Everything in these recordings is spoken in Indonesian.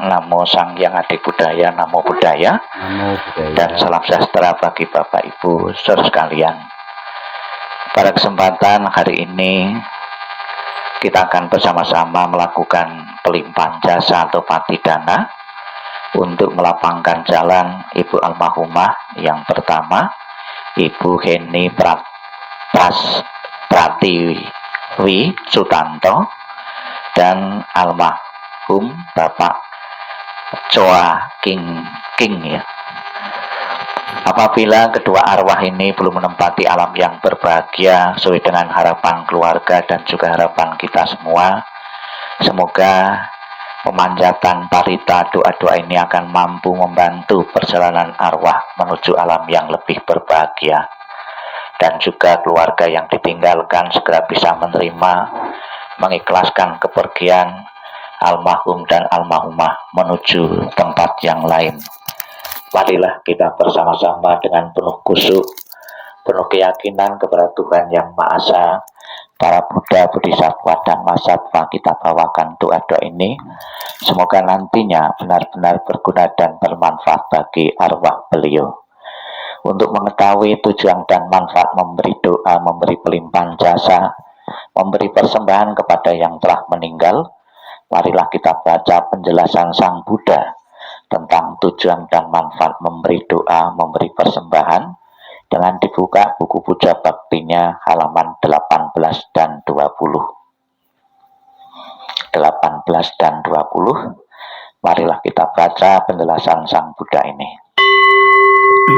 Namo Sang Hyang Adi Budaya, Namo Budaya. Namo Budaya. Dan salam sejahtera bagi Bapak Ibu saudara sekalian. Pada kesempatan hari ini kita akan bersama-sama melakukan pelimpahan jasa atau patidana untuk melapangkan jalan Ibu almarhumah yang pertama, Ibu Heni Pratiwi Sutanto, dan almarhum Bapak Choa King ya. Apabila kedua arwah ini belum menempati alam yang berbahagia sesuai dengan harapan keluarga dan juga harapan kita semua, semoga pemanjatan parita doa-doa ini akan mampu membantu perjalanan arwah menuju alam yang lebih berbahagia, dan juga keluarga yang ditinggalkan segera bisa menerima, mengikhlaskan kepergian almarhum dan almarhumah menuju tempat yang lain. Marilah kita bersama-sama dengan penuh khusyuk, penuh keyakinan kepada Tuhan Yang Maha Esa, para Buddha, Bodhisattva, dan Mahasatwa, kita bawakan doa-doa ini. Semoga nantinya benar-benar berguna dan bermanfaat bagi arwah beliau. Untuk mengetahui tujuan dan manfaat memberi doa, memberi pelimpahan jasa, memberi persembahan kepada yang telah meninggal, marilah kita baca penjelasan Sang Buddha tentang tujuan dan manfaat memberi doa, memberi persembahan, dengan dibuka buku puja baktinya halaman 18 dan 20. 18 dan 20. Marilah kita baca penjelasan Sang Buddha ini.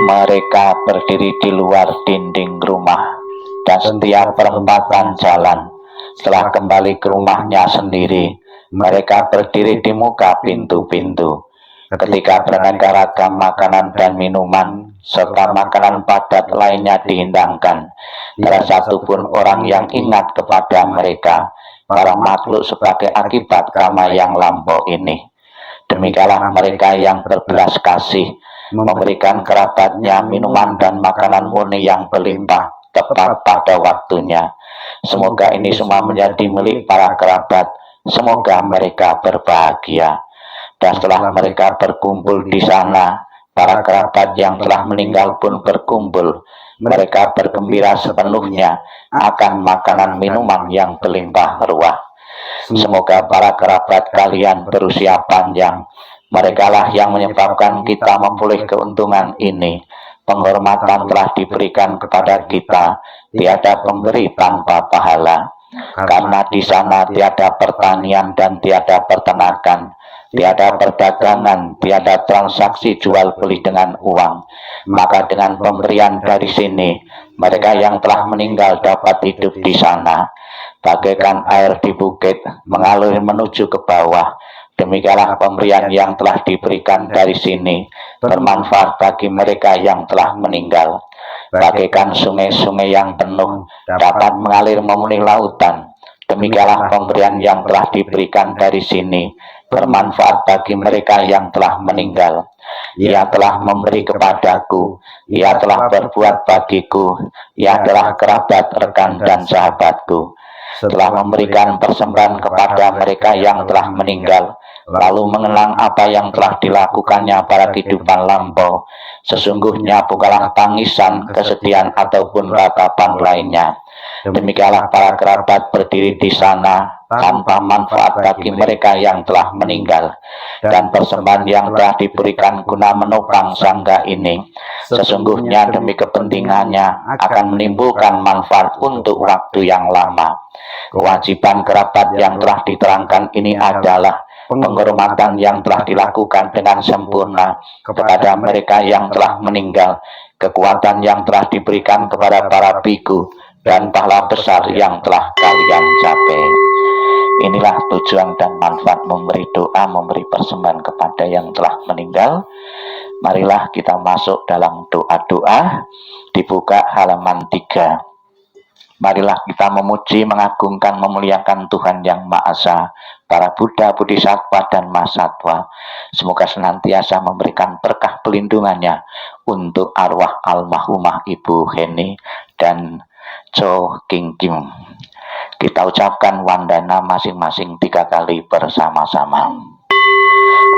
Mereka berdiri di luar dinding rumah dan setiap perempatan jalan. Setelah kembali ke rumahnya sendiri, mereka berdiri di muka pintu-pintu. Ketika beraneka ragam makanan dan minuman serta makanan padat lainnya dihidangkan, tidak satupun orang yang ingat kepada mereka, para makhluk, sebagai akibat karma yang lampau ini. Demikianlah mereka yang berbelas kasih memberikan kerabatnya minuman dan makanan murni yang berlimpah tepat pada waktunya. Semoga ini semua menjadi milik para kerabat. Semoga mereka berbahagia. Dan setelah mereka berkumpul di sana, para kerabat yang telah meninggal pun berkumpul. Mereka bergembira sepenuhnya akan makanan minuman yang berlimpah ruah. Semoga para kerabat kalian berusia panjang. Merekalah yang menyebabkan kita memperoleh keuntungan ini. Penghormatan telah diberikan kepada kita, tiada pemberi tanpa pahala. Karena di sana tiada pertanian dan tiada peternakan, tiada perdagangan, tiada transaksi jual beli dengan uang. Maka dengan pemberian dari sini, mereka yang telah meninggal dapat hidup di sana. Bagaikan air di bukit mengalir menuju ke bawah, demikianlah pemberian yang telah diberikan dari sini bermanfaat bagi mereka yang telah meninggal. Bagaikan sungai-sungai yang penuh dapat mengalir memenuhi lautan, demikianlah pemberian yang telah diberikan dari sini bermanfaat bagi mereka yang telah meninggal. Ia telah memberi kepadaku, ia telah berbuat bagiku, ia adalah kerabat, rekan, dan sahabatku. Setelah memberikan persembahan kepada mereka yang telah meninggal, lalu mengenang apa yang telah dilakukannya pada kehidupan lampau, sesungguhnya bukanlah tangisan, kesedihan, ataupun ratapan lainnya. Demikianlah para kerabat berdiri di sana tanpa manfaat bagi mereka yang telah meninggal, dan persembahan yang telah diberikan guna menopang sangga ini, sesungguhnya demi kepentingannya akan menimbulkan manfaat untuk waktu yang lama. Kewajiban kerabat yang telah diterangkan ini adalah penghormatan yang telah dilakukan dengan sempurna kepada mereka yang telah meninggal, kekuatan yang telah diberikan kepada para biku, dan pahala besar yang telah kalian capai. Inilah tujuan dan manfaat memberi doa, memberi persembahan kepada yang telah meninggal. Marilah kita masuk dalam doa-doa. Dibuka halaman 3. Marilah kita memuji, mengagungkan, memuliakan Tuhan Yang Maha Esa, para Buddha, Bodhisattva, dan Mahasatwa. Semoga senantiasa memberikan berkah pelindungannya untuk arwah almarhumah Ibu Heni dan Choa King Kim. Kita ucapkan wandana masing-masing 3 kali bersama-sama.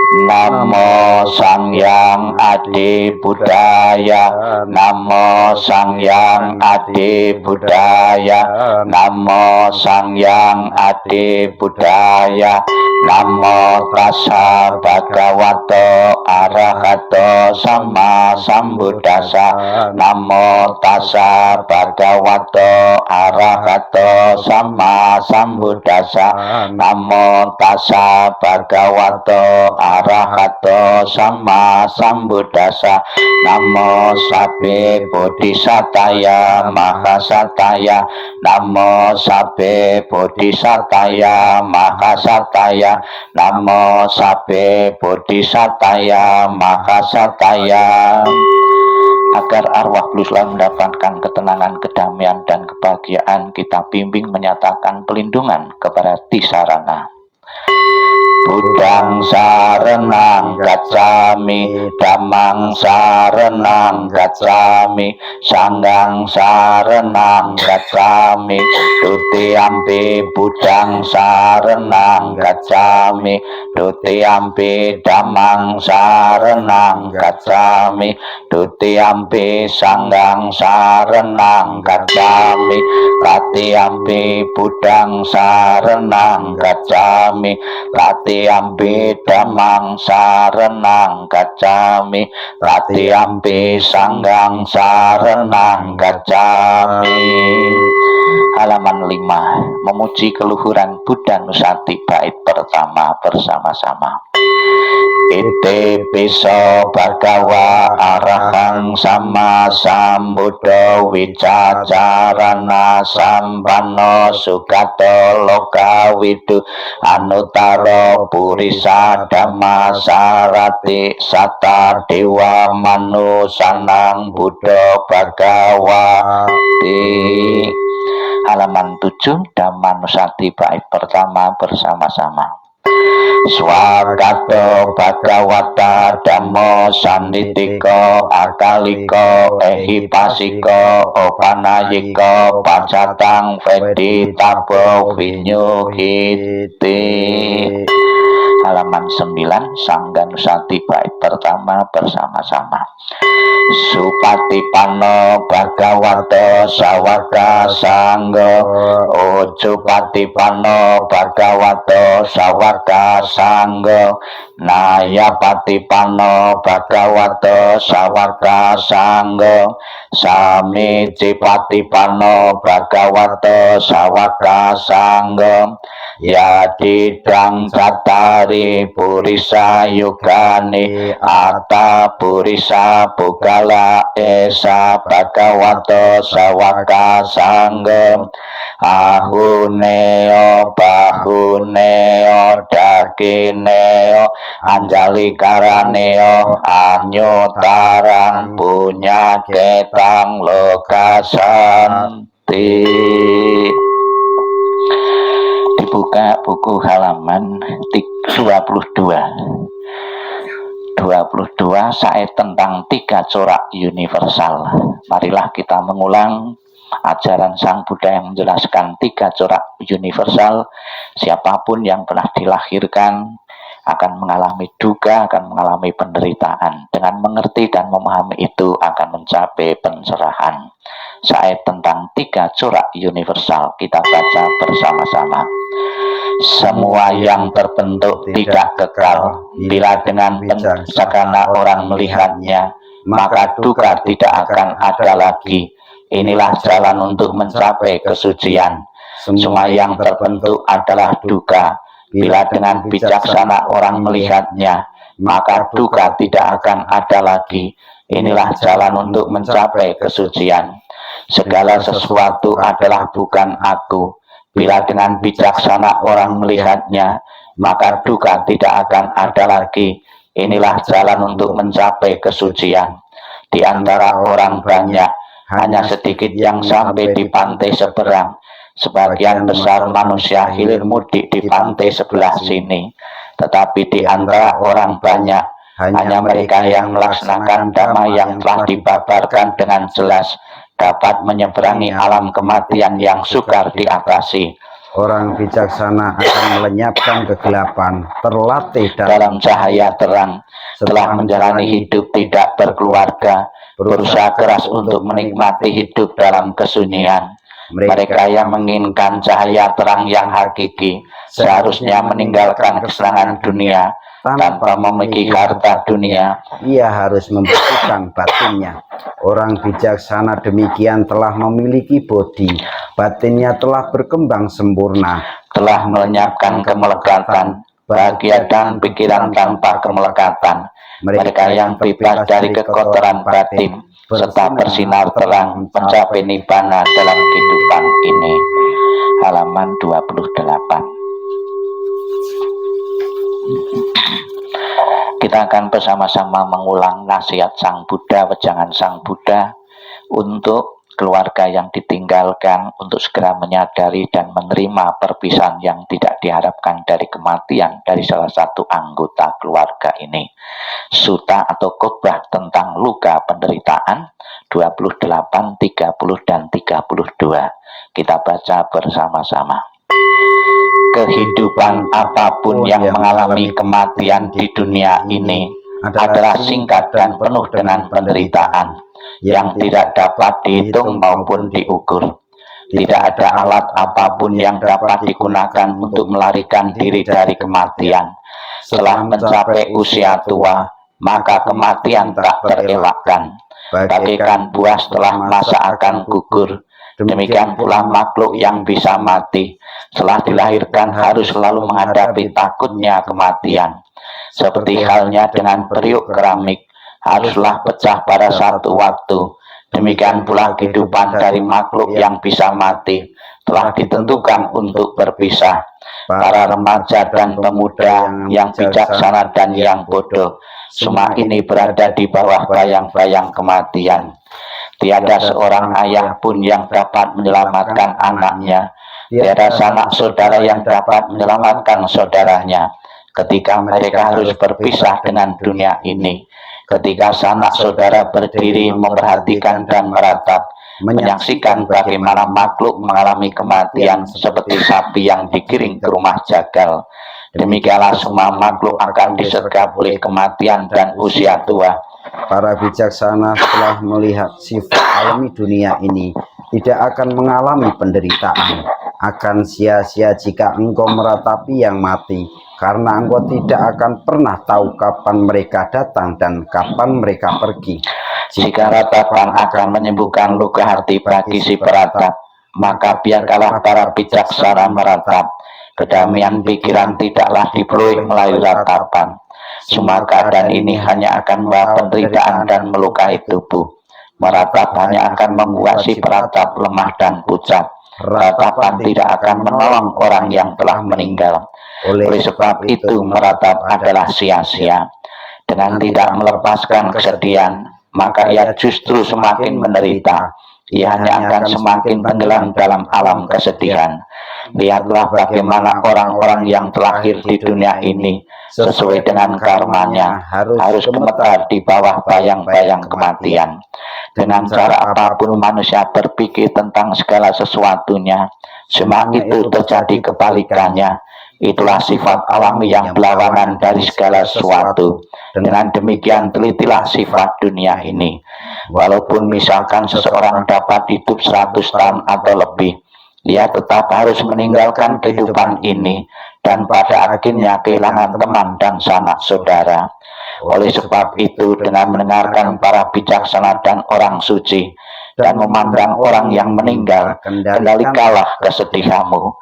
Namo Sangyang Adi Budaya, Namo Sangyang Adi Budaya, Namo Sangyang Adi Budaya, Namo Tassa Bhagavato Arahato Sama Sambuddhassa, Namo Tassa Bhagavato Arahato Sama Sambuddhassa, Namo Tassa Bhagavato Arahato Sama Sambuddhassa, Namo Sabbe Bodhisataya Mahasataya, Namo Sabbe Bodhisataya Mahasataya, Namo Sabbe Bodhisataya Mahasataya. Agar arwah beliau selalu mendapatkan ketenangan, kedamaian, dan kebahagiaan, kita bimbing menyatakan pelindungan kepada Tisarana. Buddhang saranang gacchami, Dhammang saranang gacchami, Sanghang saranang gacchami, Dutiyampi Buddhang saranang gacchami, Dutiyampi Dhammang saranang gacchami, Dutiyampi Sanghang saranang gacchami, Tatiyampi Buddhang saranang gacchami, Tatiyampi Dhammang saranang gacchami, Tatiyampi Sanghang saranang gacchami. Halaman 5. Memuji keluhuran Buddha Nusati bait pertama bersama-sama. Ite piso bhagawa arahang sama sambuddha wicacarana sampanno sugato loka widu anutaro purisa dhamma sarati sata dewa manusanang buddha bhagawati. Halaman 7. Dhammanusati bait pertama bersama-sama. Swagato bhagawata dhammo sannitiko akaliko ehipasiko opanayiko pacatang veditabo vinyuhiti. Halaman 9. Sangganusati bait pertama bersama-sama. Supatipano bhagavato sawaka sanggo, Ujupatipano bhagavato sawaka sanggo, Nayapatipano bhagavato sawaka sanggo, Samicipatipano bhagavato sawaka sanggo, Yadidang catari purisa yugani atta purisa bukala esa bhagavato sawaka sanggo, ahuneo bahuneo dakineo anjali karaneo anyutarang punya ketang lokasanti. Dibuka buku halaman 22. 22 Said tentang 3 corak universal. Marilah kita mengulang ajaran Sang Buddha yang menjelaskan 3 corak universal. Siapapun yang telah dilahirkan akan mengalami duka, akan mengalami penderitaan. Dengan mengerti dan memahami itu akan mencapai pencerahan. Said tentang 3 corak universal, kita baca bersama-sama. Semua yang terbentuk tidak kekal. Bila dengan bijaksana orang melihatnya, maka duka tidak akan ada lagi. Inilah jalan untuk mencapai kesucian. Semua yang terbentuk adalah duka. Bila dengan bijaksana orang melihatnya, maka duka tidak akan ada lagi. Inilah jalan untuk mencapai kesucian. Segala sesuatu adalah bukan aku. Bila dengan bijaksana orang melihatnya, maka duka tidak akan ada lagi. Inilah jalan untuk mencapai kesucian. Di antara orang banyak, hanya sedikit yang sampai di pantai seberang. Sebagian besar manusia hilir mudik di pantai sebelah sini. Tetapi di antara orang banyak, hanya mereka yang melaksanakan dhamma yang telah dibabarkan dengan jelas dapat menyeberangi alam kematian yang sukar diatasi. Orang bijaksana akan melenyapkan kegelapan, terlatih dalam cahaya terang, telah menjalani hidup tidak berkeluarga, berusaha keras untuk menikmati hidup dalam kesunyian. Mereka yang menginginkan cahaya terang yang hakiki seharusnya meninggalkan kesenangan dunia tanpa memiliki harta dunia. Ia harus membersihkan batinnya. Orang bijaksana demikian telah memiliki bodi, batinnya telah berkembang sempurna, telah melenyapkan kemelekatan, bahagia dan pikiran tanpa kemelekatan. Mereka yang bebas dari kekotoran batin serta bersinar terang mencapai nibbana dalam kehidupan ini. Halaman 28. Kita akan bersama-sama mengulang nasihat Sang Buddha, wejangan Sang Buddha untuk keluarga yang ditinggalkan, untuk segera menyadari dan menerima perpisahan yang tidak diharapkan dari kematian dari salah satu anggota keluarga ini. Sutta atau khotbah tentang luka penderitaan 28, 30, dan 32. Kita baca bersama-sama. Kehidupan apapun yang mengalami kematian di dunia ini adalah singkat dan penuh dengan penderitaan yang tidak dapat dihitung maupun diukur. Tidak ada alat apapun yang dapat digunakan untuk melarikan diri dari kematian. Setelah mencapai usia tua, maka kematian tak terelakkan. Bagaikan buah setelah masa akan gugur, demikian pula makhluk yang bisa mati setelah dilahirkan harus selalu menghadapi takutnya kematian. Seperti halnya dengan periuk keramik haruslah pecah pada satu waktu, demikian pula kehidupan dari makhluk yang bisa mati telah ditentukan untuk berpisah. Para remaja dan pemuda yang bijaksana dan yang bodoh, semua ini berada di bawah bayang-bayang kematian. Tiada seorang ayah pun yang dapat menyelamatkan anaknya. Tiada sanak saudara yang dapat menyelamatkan saudaranya ketika mereka harus berpisah dengan dunia ini. Ketika sanak saudara berdiri memperhatikan dan meratap, menyaksikan bagaimana makhluk mengalami kematian seperti sapi yang digiring ke rumah jagal. Demikianlah semua makhluk akan disergap oleh kematian dan usia tua. Para bijaksana setelah melihat sifat alami dunia ini tidak akan mengalami penderitaan. Akan sia-sia jika engkau meratapi yang mati, karena engkau tidak akan pernah tahu kapan mereka datang dan kapan mereka pergi. Jika ratapan akan menyembuhkan luka hati bagi si peratap, maka biarkanlah para bijaksana meratap. Kedamaian pikiran tidaklah diperoleh melalui ratapan. Semua keadaan ini hanya akan membawa penderitaan dan melukai tubuh. Meratap hanya akan membuat si peratap lemah dan pucat. Ratapan tidak akan menolong orang yang telah meninggal. Oleh sebab itu meratap adalah sia-sia. Dengan tidak melepaskan kesedihan, maka ia justru semakin menderita. Ia hanya akan semakin tenggelam dalam alam kesedihan. Lihatlah bagaimana orang-orang yang terlahir di dunia ini sesuai dengan karmanya harus gemetar di bawah bayang-bayang kematian. Dengan cara apapun manusia berpikir tentang segala sesuatunya, semua itu terjadi kebalikannya. Itulah sifat alami yang berlawanan dari segala sesuatu. Dengan demikian telitilah sifat dunia ini. Walaupun misalkan seseorang dapat hidup 100 tahun atau lebih, ia tetap harus meninggalkan kehidupan ini dan pada akhirnya kehilangan teman dan sanak saudara. Oleh sebab itu, dengan mendengarkan para bijaksana dan orang suci dan memandang orang yang meninggal, kendalikanlah kesedihanmu.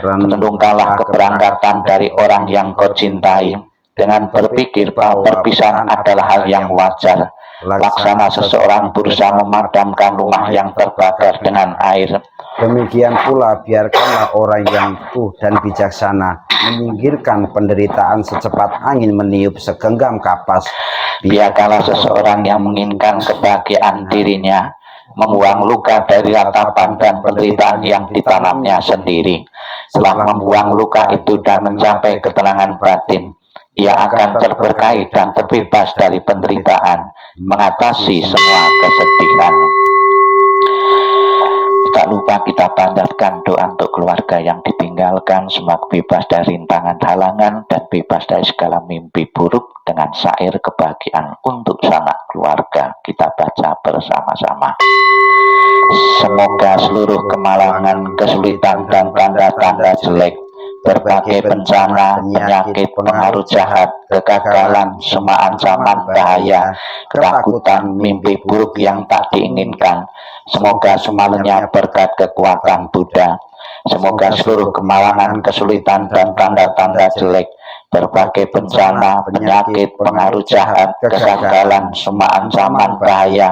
Renungkanlah keberangkatan dari orang yang kau cintai dengan berpikir bahwa perpisahan adalah hal yang wajar. Laksana seseorang berusaha memadamkan rumah yang terbakar dengan air. Demikian pula biarkanlah orang yang utuh dan bijaksana menyingkirkan penderitaan secepat angin meniup segenggam kapas. Biarkanlah seseorang yang menginginkan kebahagiaan dirinya membuang luka dari ratapan dan penderitaan yang ditanamnya sendiri. Setelah membuang luka itu dan mencapai ketenangan batin, ia akan terberkahi dan terbebas dari penderitaan, mengatasi semua kesedihan. Tak lupa kita panjatkan doa untuk keluarga yang ditinggalkan, semoga bebas dari rintangan halangan dan bebas dari segala mimpi buruk dengan syair kebahagiaan untuk sanak keluarga. Kita baca bersama-sama. Semoga seluruh kemalangan, kesulitan dan tanda-tanda jelek, berbagai bencana, penyakit, pengaruh jahat, kegagalan, semua ancaman bahaya, ketakutan, mimpi buruk yang tak diinginkan, semoga semalanya berkat kekuatan Buddha. Semoga seluruh kemalangan, kesulitan dan tanda-tanda jelek, berbagai bencana, penyakit, pengaruh jahat, kegagalan, semua ancaman bahaya,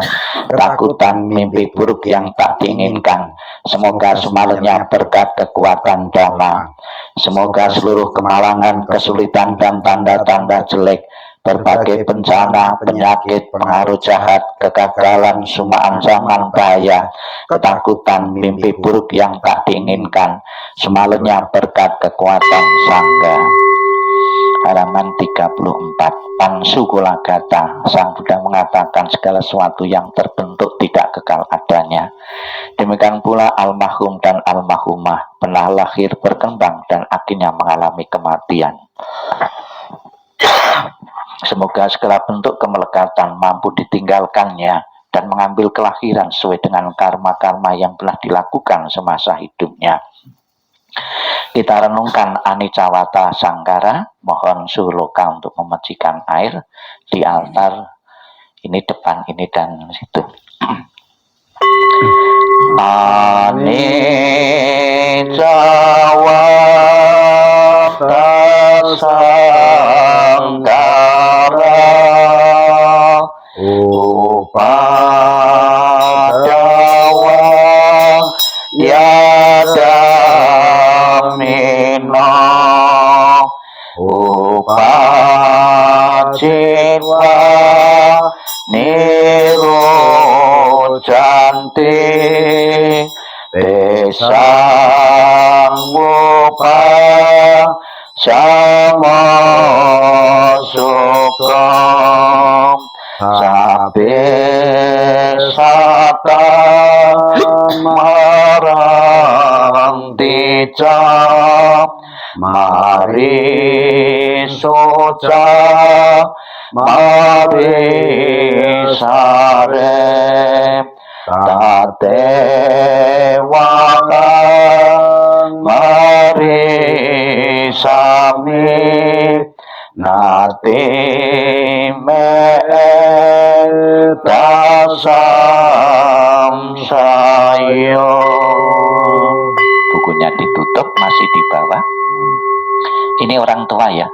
ketakutan, mimpi buruk yang tak diinginkan, semoga semalanya berkat kekuatan Dhamma. Semoga seluruh kemalangan, kesulitan dan tanda-tanda jelek, berbagai bencana, penyakit, pengaruh jahat, kegagalan, semua ancaman bahaya, ketakutan, mimpi buruk yang tak diinginkan, semalanya berkat kekuatan Sangha. Halaman 34. Pansukulagata, Sang Buddha mengatakan segala sesuatu yang terbentuk tidak kekal adanya. Demikian pula almarhum dan almarhumah pernah lahir, berkembang dan akhirnya mengalami kematian. Semoga segala bentuk kemelekatan mampu ditinggalkannya dan mengambil kelahiran sesuai dengan karma-karma yang telah dilakukan semasa hidupnya. Kita renungkan Anicawata Sangkara. Mohon suhu loka untuk memercikan air di altar ini, depan ini dan situ. Anicawata Sangkara Upadawa Yadamino Upajitwa Nirojanti Desangmupa Samosukam Sabesata Marang Tica Mari Soca Mari Sare Tatewaka Mari Sami Nati Tasam Sayo. Bukunya ditutup, masih di bawah. Ini orang tua ya.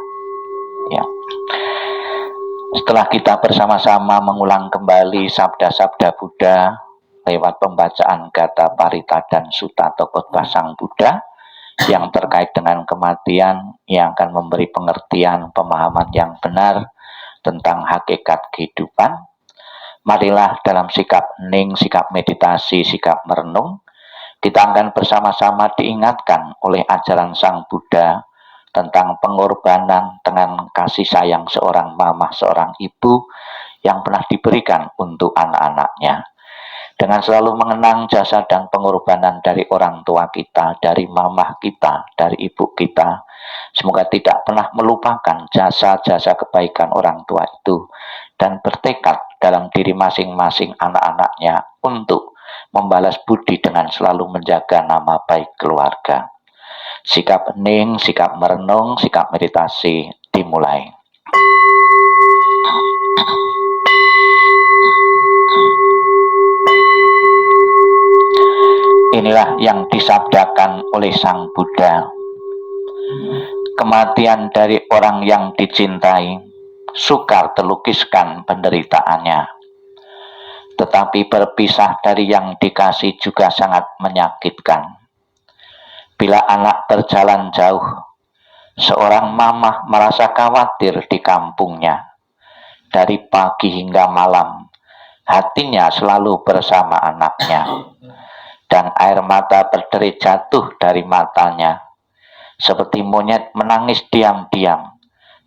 Setelah kita bersama-sama mengulang kembali sabda-sabda Buddha lewat pembacaan Gata Parita dan Sutta atau khotbah Sang Buddha yang terkait dengan kematian, yang akan memberi pengertian, pemahaman yang benar tentang hakikat kehidupan, marilah dalam sikap hening, sikap meditasi, sikap merenung, kita akan bersama-sama diingatkan oleh ajaran Sang Buddha tentang pengorbanan dengan kasih sayang seorang mama, seorang ibu yang pernah diberikan untuk anak-anaknya. Dengan selalu mengenang jasa dan pengorbanan dari orang tua kita, dari mamah kita, dari ibu kita, semoga tidak pernah melupakan jasa-jasa kebaikan orang tua itu dan bertekad dalam diri masing-masing anak-anaknya untuk membalas budi dengan selalu menjaga nama baik keluarga. Sikap hening, sikap merenung, sikap meditasi dimulai. Inilah yang disabdakan oleh Sang Buddha. Kematian dari orang yang dicintai sukar terlukiskan penderitaannya. Tetapi berpisah dari yang dikasih juga sangat menyakitkan. Bila anak berjalan jauh, seorang mamah merasa khawatir di kampungnya. Dari pagi hingga malam, hatinya selalu bersama anaknya. Dan air mata berderai jatuh dari matanya. Seperti monyet menangis diam-diam.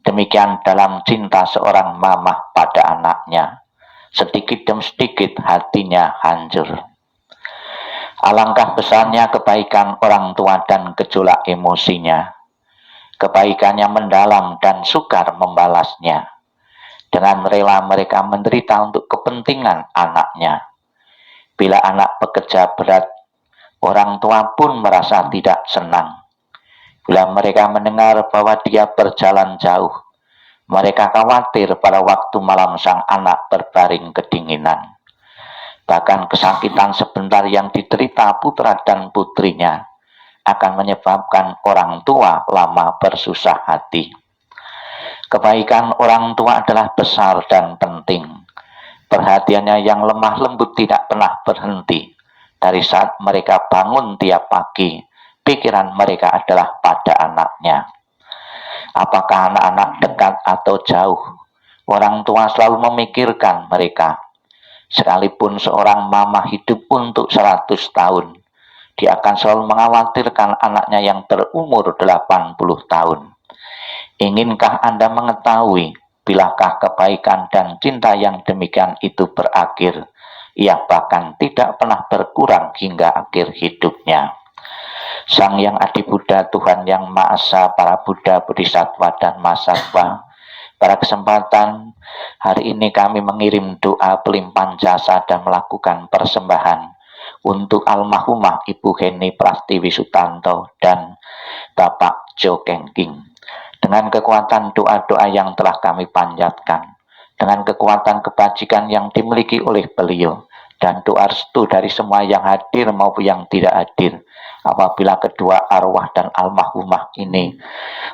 Demikian dalam cinta seorang mamah pada anaknya. Sedikit demi sedikit hatinya hancur. Alangkah besarnya kebaikan orang tua dan gejolak emosinya. Kebaikannya mendalam dan sukar membalasnya. Dengan rela mereka menderita untuk kepentingan anaknya. Bila anak bekerja berat, orang tua pun merasa tidak senang. Bila mereka mendengar bahwa dia berjalan jauh, mereka khawatir pada waktu malam sang anak berbaring kedinginan. Bahkan kesakitan sebentar yang diderita putra dan putrinya akan menyebabkan orang tua lama bersusah hati. Kebaikan orang tua adalah besar dan penting. Perhatiannya yang lemah lembut tidak pernah berhenti. Dari saat mereka bangun tiap pagi, pikiran mereka adalah pada anaknya. Apakah anak-anak dekat atau jauh, orang tua selalu memikirkan mereka. Sekalipun seorang mama hidup untuk 100 tahun, dia akan selalu mengkhawatirkan anaknya yang berumur 80 tahun. Inginkah Anda mengetahui bilakah kebaikan dan cinta yang demikian itu berakhir? Ia bahkan tidak pernah berkurang hingga akhir hidupnya. Sang Yang Adi Buddha, Tuhan Yang Maha Esa, para Buddha, Bodhisattva, dan Mahasatwa, pada kesempatan hari ini kami mengirim doa pelimpahan jasa dan melakukan persembahan untuk almarhumah Ibu Heni Prastiwi Sutanto dan Bapak Jo Kengking. Dengan kekuatan doa-doa yang telah kami panjatkan, dengan kekuatan kebajikan yang dimiliki oleh beliau, dan doa restu dari semua yang hadir maupun yang tidak hadir, apabila kedua arwah dan almarhumah ini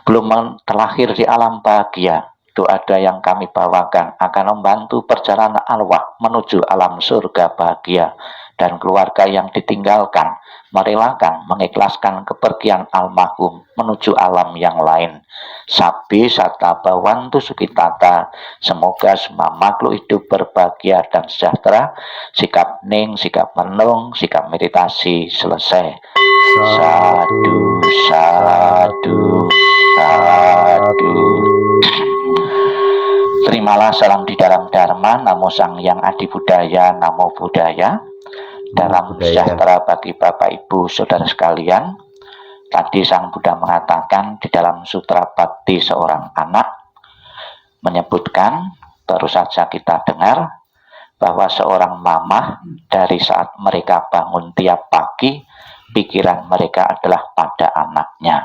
belum terlahir di alam bahagia, doa-doa yang kami bawakan akan membantu perjalanan arwah menuju alam surga bahagia, dan keluarga yang ditinggalkan merelakan, mengikhlaskan kepergian almarhum menuju alam yang lain. Sabi sata bawantu sukitata, semoga semua makhluk hidup berbahagia dan sejahtera. Sikap ning, sikap menung, sikap meditasi selesai. Sadu, sadu, sadu. Terimalah salam di dalam Dharma, Namo Sang Yang Adi Budaya, Namo Buddhaya. Dalam sejahtera bagi Bapak Ibu Saudara sekalian. Tadi Sang Buddha mengatakan di dalam Sutra Bhakti seorang anak, menyebutkan, baru saja kita dengar, bahwa seorang mamah dari saat mereka bangun tiap pagi, pikiran mereka adalah pada anaknya.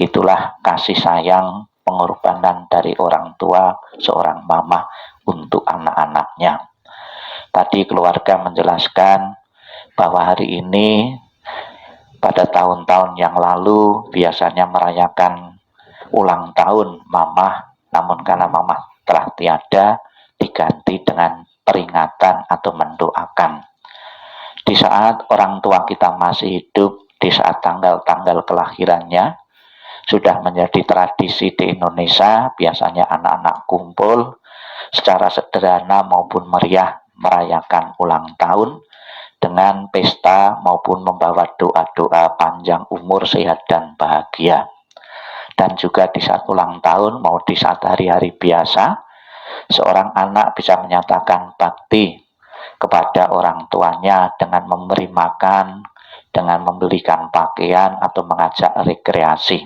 Itulah kasih sayang, pengorbanan dari orang tua seorang mamah untuk anak-anaknya. Tadi keluarga menjelaskan bahwa hari ini pada tahun-tahun yang lalu biasanya merayakan ulang tahun mamah, namun karena mamah telah tiada, diganti dengan peringatan atau mendoakan. Di saat orang tua kita masih hidup, di saat tanggal-tanggal kelahirannya, sudah menjadi tradisi di Indonesia, biasanya anak-anak kumpul secara sederhana maupun meriah merayakan ulang tahun dengan pesta maupun membawa doa-doa panjang umur, sehat dan bahagia. Dan juga di saat ulang tahun mau di saat hari-hari biasa, seorang anak bisa menyatakan bakti kepada orang tuanya dengan memberi makan, dengan membelikan pakaian atau mengajak rekreasi.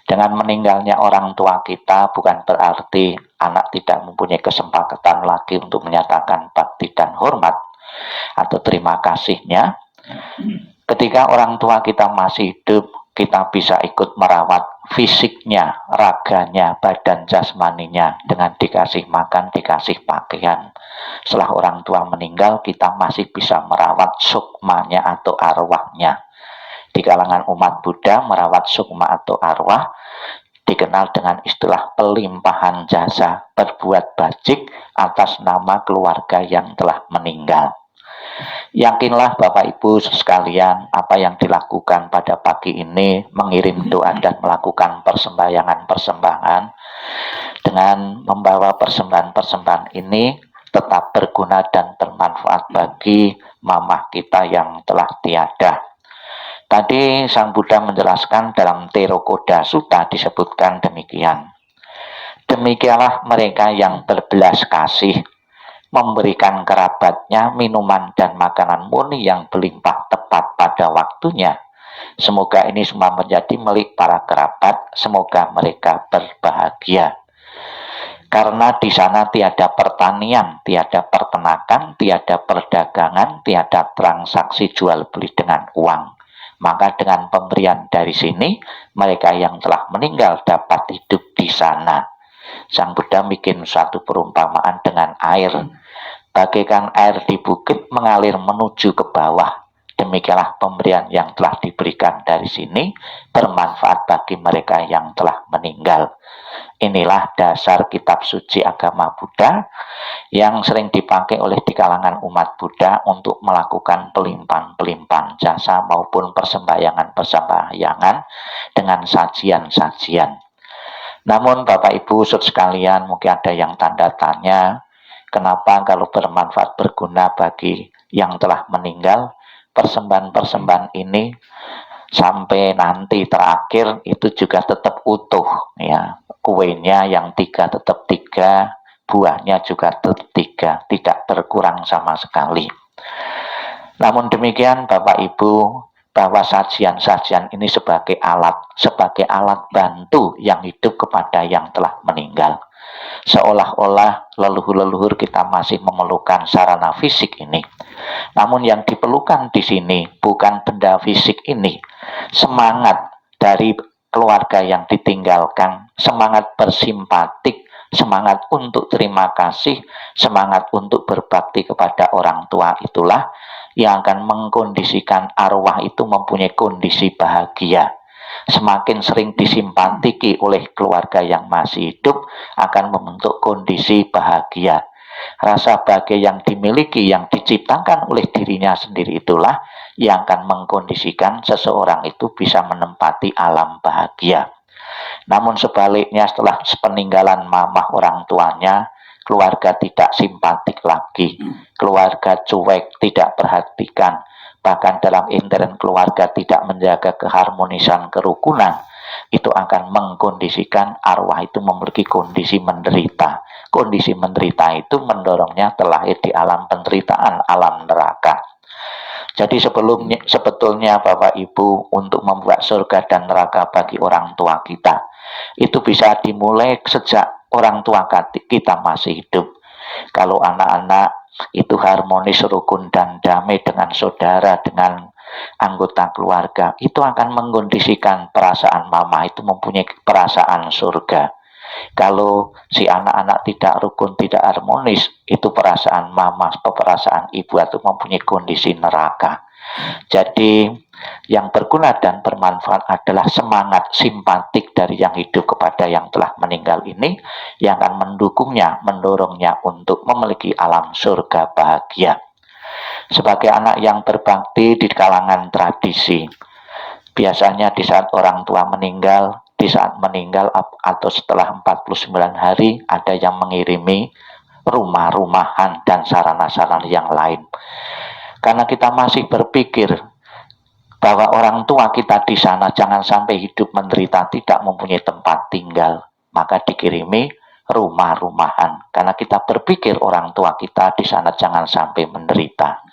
Dengan meninggalnya orang tua kita bukan berarti anak tidak mempunyai kesempatan lagi untuk menyatakan bakti dan hormat atau terima kasihnya. Ketika orang tua kita masih hidup, kita bisa ikut merawat fisiknya, raganya, badan jasmaninya dengan dikasih makan, dikasih pakaian. Setelah orang tua meninggal, kita masih bisa merawat sukmanya atau arwahnya. Di kalangan umat Buddha, merawat sukma atau arwah dikenal dengan istilah pelimpahan jasa, berbuat bajik atas nama keluarga yang telah meninggal. Yakinlah Bapak Ibu sekalian, apa yang dilakukan pada pagi ini, mengirim doa dan melakukan persembahan dengan membawa persembahan ini tetap berguna dan bermanfaat bagi mamah kita yang telah tiada. Tadi Sang Buddha menjelaskan dalam Theravada Sutta disebutkan demikian. Demikianlah mereka yang berbelas kasih, memberikan kerabatnya minuman dan makanan murni yang berlimpah tepat pada waktunya. Semoga ini semua menjadi milik para kerabat, semoga mereka berbahagia. Karena di sana tiada pertanian, tiada peternakan, tiada perdagangan, tiada transaksi jual beli dengan uang. Maka dengan pemberian dari sini, mereka yang telah meninggal dapat hidup di sana. Sang Buddha bikin suatu perumpamaan dengan air. Bagaikan air di bukit mengalir menuju ke bawah. Demikianlah pemberian yang telah diberikan dari sini bermanfaat bagi mereka yang telah meninggal. Inilah dasar kitab suci agama Buddha yang sering dipakai oleh di kalangan umat Buddha untuk melakukan pelimpahan-pelimpahan jasa maupun persembahyangan-persembahyangan dengan sajian-sajian. Namun Bapak Ibu sekalian, mungkin ada yang tanda tanya, kenapa kalau bermanfaat berguna bagi yang telah meninggal, persembahan-persembahan ini sampai nanti terakhir itu juga tetap utuh, ya. Kuenya yang 3 tetap 3, buahnya juga tetap 3, tidak berkurang sama sekali. Namun demikian Bapak Ibu, bahwa sajian-sajian ini sebagai alat bantu yang hidup kepada yang telah meninggal. Seolah-olah leluhur-leluhur kita masih memerlukan sarana fisik ini. Namun yang diperlukan di sini bukan benda fisik ini, semangat dari keluarga yang ditinggalkan, semangat bersimpatik, semangat untuk terima kasih, semangat untuk berbakti kepada orang tua, itulah yang akan mengkondisikan arwah itu mempunyai kondisi bahagia. Semakin sering disimpatiki oleh keluarga yang masih hidup akan membentuk kondisi bahagia. Rasa bahagia yang dimiliki, yang diciptakan oleh dirinya sendiri itulah yang akan mengkondisikan seseorang itu bisa menempati alam bahagia. Namun sebaliknya, setelah peninggalan mamah orang tuanya, keluarga tidak simpatik lagi, keluarga cuek, tidak perhatikan, bahkan dalam intern keluarga tidak menjaga keharmonisan kerukunan, itu akan mengkondisikan arwah itu memiliki kondisi menderita. Kondisi menderita itu mendorongnya terlahir di alam penderitaan, alam neraka. Jadi sebetulnya Bapak Ibu, untuk membuat surga dan neraka bagi orang tua kita, itu bisa dimulai sejak orang tua kita masih hidup. Kalau anak-anak itu harmonis, rukun dan damai dengan saudara, dengan anggota keluarga, itu akan mengkondisikan perasaan mama itu mempunyai perasaan surga. Kalau si anak-anak tidak rukun, tidak harmonis, itu perasaan mama, perasaan ibu itu mempunyai kondisi neraka. Jadi yang berguna dan bermanfaat adalah semangat simpatik dari yang hidup kepada yang telah meninggal ini, yang akan mendukungnya, mendorongnya untuk memiliki alam surga bahagia. Sebagai anak yang berbakti di kalangan tradisi, biasanya di saat orang tua meninggal, di saat meninggal atau setelah 49 hari, ada yang mengirimi rumah-rumahan dan sarana-sarana yang lain. Karena kita masih berpikir bahwa orang tua kita di sana jangan sampai hidup menderita, tidak mempunyai tempat tinggal, maka dikirimi rumah-rumahan. Karena kita berpikir orang tua kita di sana jangan sampai menderita.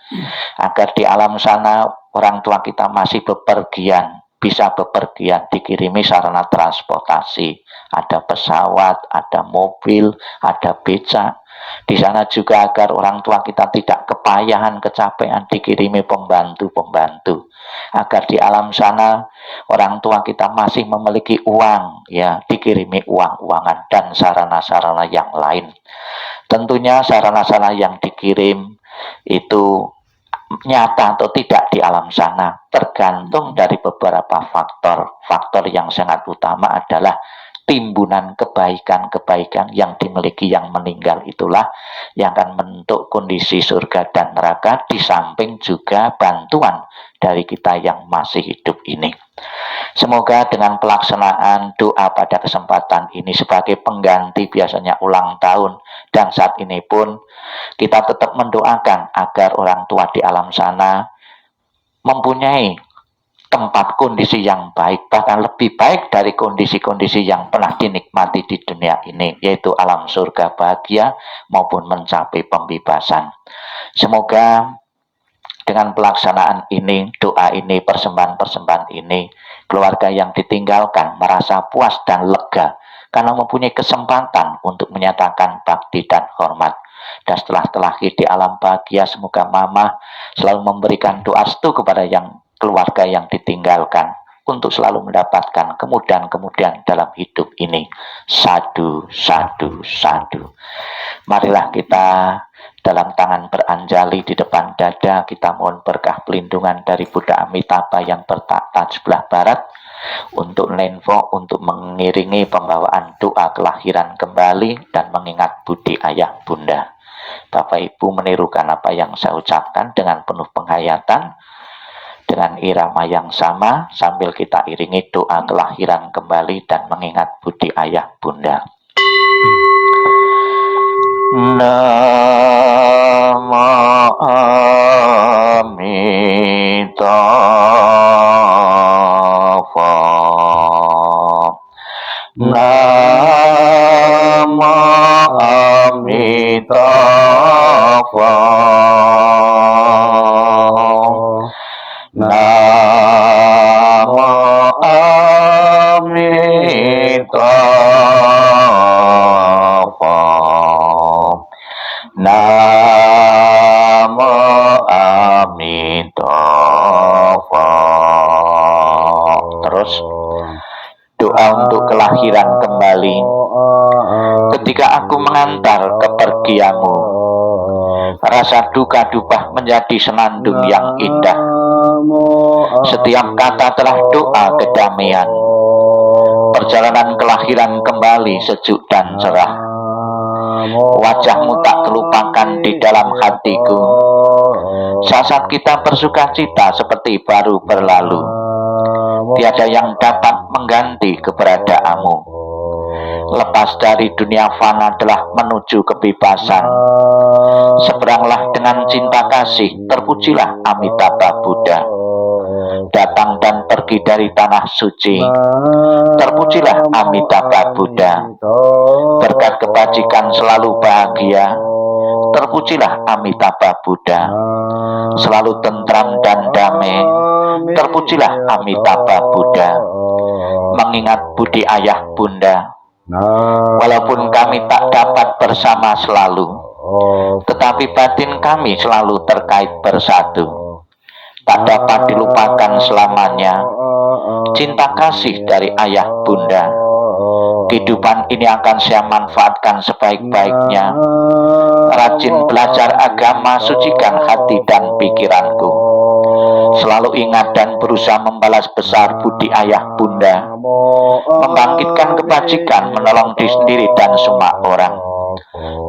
Agar di alam sana orang tua kita masih bepergian, bisa bepergian, dikirimi sarana transportasi. Ada pesawat, ada mobil, ada becak. Di sana juga agar orang tua kita tidak kepayahan, kecapean, dikirimi pembantu-pembantu. Agar di alam sana orang tua kita masih memiliki uang, ya, dikirimi uang-uangan dan sarana-sarana yang lain. Tentunya sarana-sarana yang dikirim itu nyata atau tidak di alam sana tergantung dari beberapa faktor. Faktor yang sangat utama adalah timbunan kebaikan-kebaikan yang dimiliki yang meninggal, itulah yang akan membentuk kondisi surga dan neraka, di samping juga bantuan dari kita yang masih hidup ini. Semoga dengan pelaksanaan doa pada kesempatan ini sebagai pengganti biasanya ulang tahun, dan saat ini pun kita tetap mendoakan agar orang tua di alam sana mempunyai tempat kondisi yang baik, bahkan lebih baik dari kondisi-kondisi yang pernah dinikmati di dunia ini, yaitu alam surga bahagia maupun mencapai pembebasan. Semoga dengan pelaksanaan ini, doa ini, persembahan-persembahan ini, keluarga yang ditinggalkan merasa puas dan lega karena mempunyai kesempatan untuk menyatakan bakti dan hormat. Dan setelah lahir di alam bahagia, semoga Mama selalu memberikan doa restu kepada keluarga yang ditinggalkan untuk selalu mendapatkan kemudahan-kemudahan dalam hidup ini. Sadu, sadu, sadu. Marilah kita dalam tangan beranjali di depan dada, kita mohon berkah pelindungan dari Buddha Amitabha yang bertakhta sebelah barat untuk Lenfo, untuk mengiringi pembawaan doa kelahiran kembali dan mengingat budi ayah bunda. Bapak Ibu menirukan apa yang saya ucapkan dengan penuh penghayatan, dengan irama yang sama, sambil kita iringi doa kelahiran kembali dan mengingat budi ayah bunda. Namo Amitabha. Namo Amitabha. Namo Amitabha. Namo Amitabha. Terus doa untuk kelahiran kembali. Ketika aku mengantar kepergianmu, rasa duka duka menjadi senandung yang indah. Setiap kata telah doa kedamaian. Perjalanan kelahiran kembali sejuk dan cerah. Wajahmu tak terlupakan di dalam hatiku. Saat kita bersuka cita seperti baru berlalu. Tiada yang dapat mengganti keberadaanmu. Lepas dari dunia fana telah menuju kebebasan. Seberanglah dengan cinta kasih, terpujilah Amitabha Buddha. Datang dan pergi dari tanah suci, terpujilah Amitabha Buddha. Berkat kebajikan selalu bahagia, terpujilah Amitabha Buddha. Selalu tentram dan damai, terpujilah Amitabha Buddha. Mengingat budi ayah bunda, walaupun kami tak dapat bersama selalu, tetapi batin kami selalu terkait bersatu. Tak dapat dilupakan selamanya cinta kasih dari ayah bunda. Kehidupan ini akan saya manfaatkan sebaik-baiknya. Rajin belajar agama, sucikan hati dan pikiranku. Selalu ingat dan berusaha membalas besar budi ayah bunda. Membangkitkan kebajikan, menolong diri sendiri dan semua orang.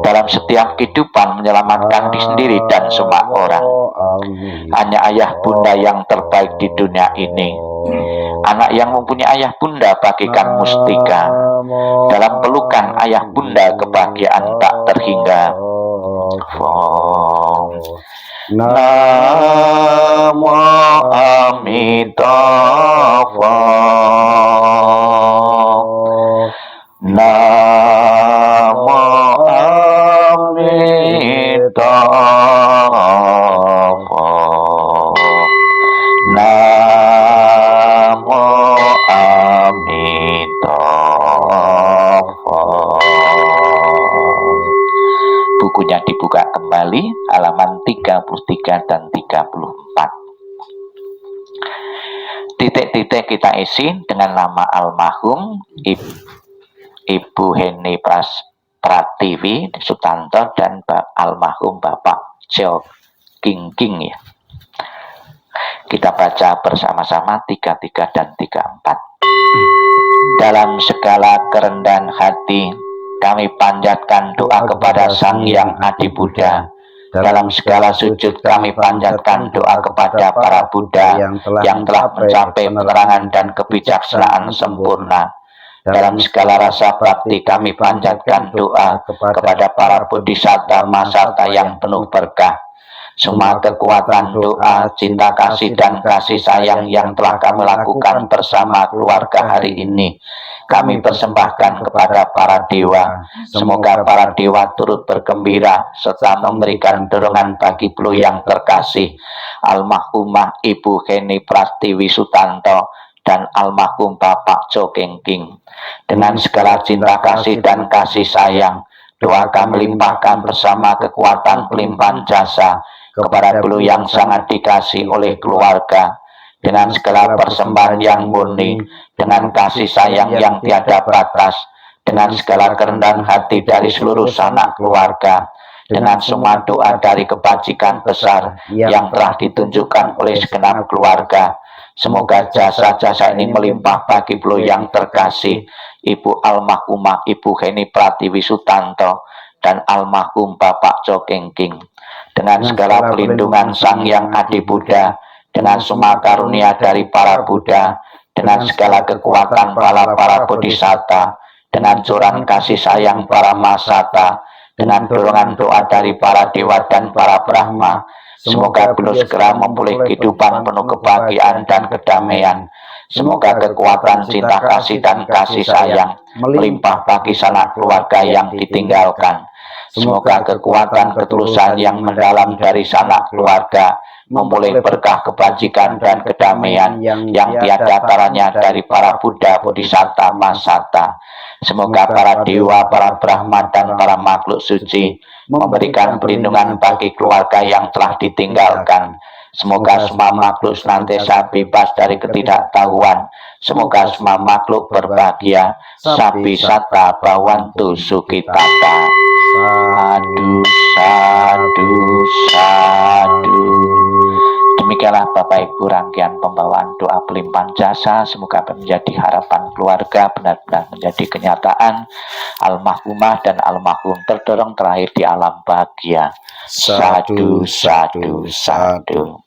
Dalam setiap kehidupan menyelamatkan diri sendiri dan semua orang. Hanya ayah bunda yang terbaik di dunia ini. Anak yang mempunyai ayah bunda bagikan mustika. Dalam pelukan ayah bunda kebahagiaan tak terhingga. Namo Amitabha. Namo Amitabha. Namo Amitabha. Bukunya dibuka kembali, halaman 33 dan 34. Titik-titik kita isi dengan nama almarhum Ibu Heni Pratiwi Sutanto dan almarhum Bapak Jo King ya. Kita baca bersama-sama 33 dan 34. Dalam segala kerendahan hati kami panjatkan doa kepada Sang Yang Adi Buddha. Dalam segala sujud kami panjatkan doa kepada para Buddha yang telah mencapai penerangan dan kebijaksanaan sempurna. Dalam segala rasa bakti kami panjatkan doa kepada para bodhisattva masata yang penuh berkah. semua kekuatan doa, cinta kasih dan kasih sayang yang telah kami lakukan bersama keluarga hari ini, kami persembahkan kepada para dewa. Semoga para dewa turut bergembira serta memberikan dorongan bagi beliau yang terkasih, almarhumah Ibu Heni Pratiwi Sutanto dan almarhum Bapak Jo Kengking. Dengan segala cinta kasih dan kasih sayang, doa kami limpahkan bersama kekuatan pelimpahan jasa kepada beliau yang sangat dikasih oleh keluarga, dengan segala persembahan yang murni, dengan kasih sayang yang tiada batas, dengan segala kerendahan hati dari seluruh sanak keluarga, dengan semua doa dari kebajikan besar yang telah ditunjukkan oleh segenap keluarga. Semoga jasa-jasa ini melimpah bagi beliau yang terkasih, Ibu almarhumah Ibu Heni Pratiwi Sutanto dan almarhum Bapak Jo Kengking. Dengan segala perlindungan Sang Yang Adi Buddha, dengan semua karunia dari para Buddha, dengan segala kekuatan para bodhisatta, dengan curahan kasih sayang para masata, dengan dorongan doa dari para dewa dan para Brahma, semoga beliau segera memulih kehidupan penuh kebahagiaan dan kedamaian. Semoga kekuatan cinta kasih dan kasih sayang melimpah bagi sanak keluarga yang ditinggalkan. Semoga kekuatan ketulusan yang mendalam dari sanak keluarga memulih berkah kebajikan dan kedamaian yang tiada taranya dari para Buddha, Bodhisatta, Masata. Semoga para dewa, para Brahma, dan para makhluk suci memberikan perlindungan bagi keluarga yang telah ditinggalkan. Semoga semua makhluk senantiasa bebas dari ketidaktahuan. Semoga semua makhluk berbahagia. Sabi sata bawantu sukitata. Sadu, sadu, sadu. Demikianlah Bapak Ibu rangkaian pembawaan doa pelimpahan jasa. Semoga menjadi harapan keluarga benar-benar menjadi kenyataan. Almarhumah dan almarhum terdorong terakhir di alam bahagia. Sadu, sadu, sadu.